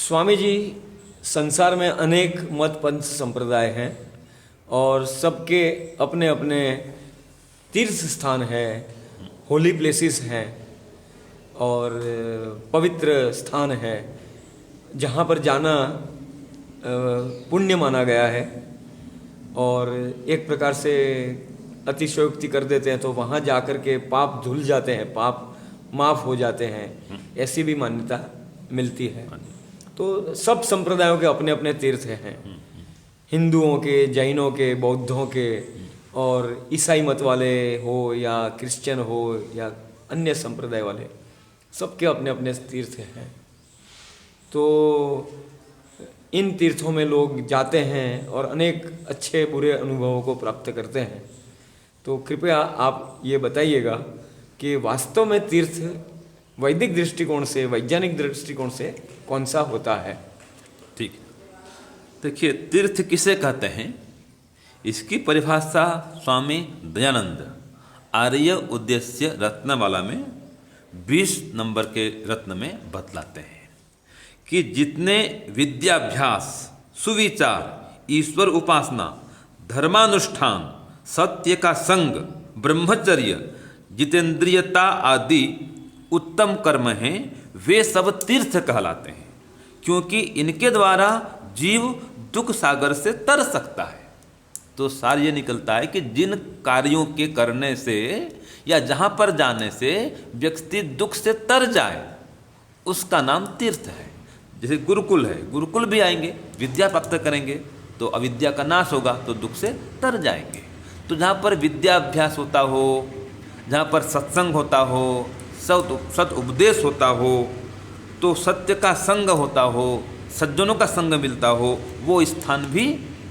स्वामी जी, संसार में अनेक मत पंथ संप्रदाय हैं और सबके अपने अपने तीर्थ स्थान हैं, होली प्लेसेस हैं और पवित्र स्थान है जहाँ पर जाना पुण्य माना गया है। और एक प्रकार से अतिशयोक्ति कर देते हैं तो वहाँ जाकर के पाप धुल जाते हैं, पाप माफ़ हो जाते हैं, ऐसी भी मान्यता मिलती है। तो सब संप्रदायों के अपने अपने तीर्थ हैं, हिंदुओं के, जैनों के, बौद्धों के और ईसाई मत वाले हो या क्रिश्चियन हो या अन्य संप्रदाय वाले, सबके अपने अपने तीर्थ हैं। तो इन तीर्थों में लोग जाते हैं और अनेक अच्छे बुरे अनुभवों को प्राप्त करते हैं। तो कृपया आप ये बताइएगा कि वास्तव में तीर्थ वैदिक दृष्टिकोण से, वैज्ञानिक दृष्टिकोण से कौन सा होता है? ठीक, देखिए तीर्थ किसे कहते हैं, इसकी परिभाषा स्वामी दयानंद आर्य उद्देश्य रत्नमाला में 20 नंबर के रत्न में बतलाते हैं कि जितने विद्याभ्यास, सुविचार, ईश्वर उपासना, धर्मानुष्ठान, सत्य का संग, ब्रह्मचर्य, जितेंद्रियता आदि उत्तम कर्म हैं, वे सब तीर्थ कहलाते हैं, क्योंकि इनके द्वारा जीव दुख सागर से तर सकता है। तो सार ये निकलता है कि जिन कार्यों के करने से या जहाँ पर जाने से व्यक्ति दुख से तर जाए उसका नाम तीर्थ है। जैसे गुरुकुल है, गुरुकुल भी आएंगे, विद्या प्राप्त करेंगे तो अविद्या का नाश होगा, तो दुख से तर जाएंगे। तो जहाँ पर विद्याभ्यास होता हो, जहाँ पर सत्संग होता हो, सत उपदेश होता हो, तो सत्य का संग होता हो, सज्जनों का संग मिलता हो, वो स्थान भी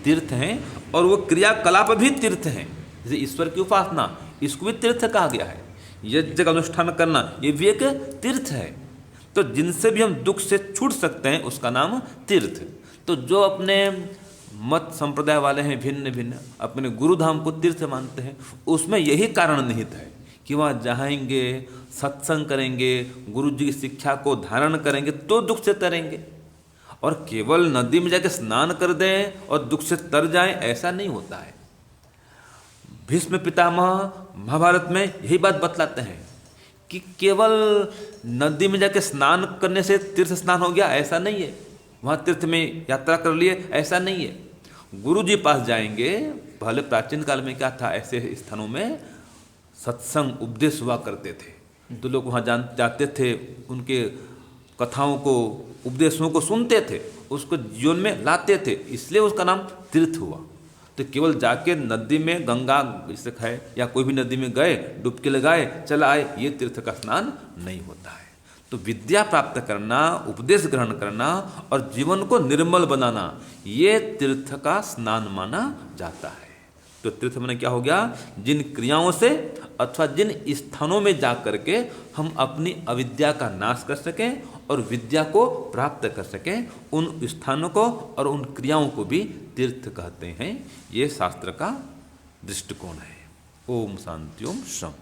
तीर्थ हैं और वो क्रियाकलाप भी तीर्थ हैं। जैसे ईश्वर की उपासना, इसको भी तीर्थ कहा गया है। यज्ञ का अनुष्ठान करना, ये भी एक तीर्थ है। तो जिनसे भी हम दुख से छूट सकते हैं उसका नाम तीर्थ। तो जो अपने मत संप्रदाय वाले हैं भिन्न भिन्न, अपने गुरुधाम को तीर्थ मानते हैं, उसमें यही कारण निहित है कि वहाँ जाएंगे, सत्संग करेंगे, गुरु जी की शिक्षा को धारण करेंगे तो दुख से तरेंगे। और केवल नदी में जाके स्नान कर दें और दुख से तर जाएं, ऐसा नहीं होता है। भीष्म पितामह महाभारत में यही बात बतलाते हैं कि केवल नदी में जाके स्नान करने से तीर्थ स्नान हो गया, ऐसा नहीं है। वहाँ तीर्थ में यात्रा कर लिए, ऐसा नहीं है। गुरु जी पास जाएंगे, पहले प्राचीन काल में क्या था, ऐसे स्थानों में सत्संग उपदेश हुआ करते थे, तो लोग वहाँ जाते थे, उनके कथाओं को, उपदेशों को सुनते थे, उसको जीवन में लाते थे, इसलिए उसका नाम तीर्थ हुआ। तो केवल जाके नदी में, गंगा जैसे है या कोई भी नदी में गए, डुबकी लगाए, चला आए, ये तीर्थ का स्नान नहीं होता है। तो विद्या प्राप्त करना, उपदेश ग्रहण करना और जीवन को निर्मल बनाना, ये तीर्थ का स्नान माना जाता है। तो तीर्थ माने क्या हो गया, जिन क्रियाओं से अथवा जिन स्थानों में जा करके हम अपनी अविद्या का नाश कर सकें और विद्या को प्राप्त कर सकें, उन स्थानों को और उन क्रियाओं को भी तीर्थ कहते हैं। ये शास्त्र का दृष्टिकोण है। ओम शांति ओम शम।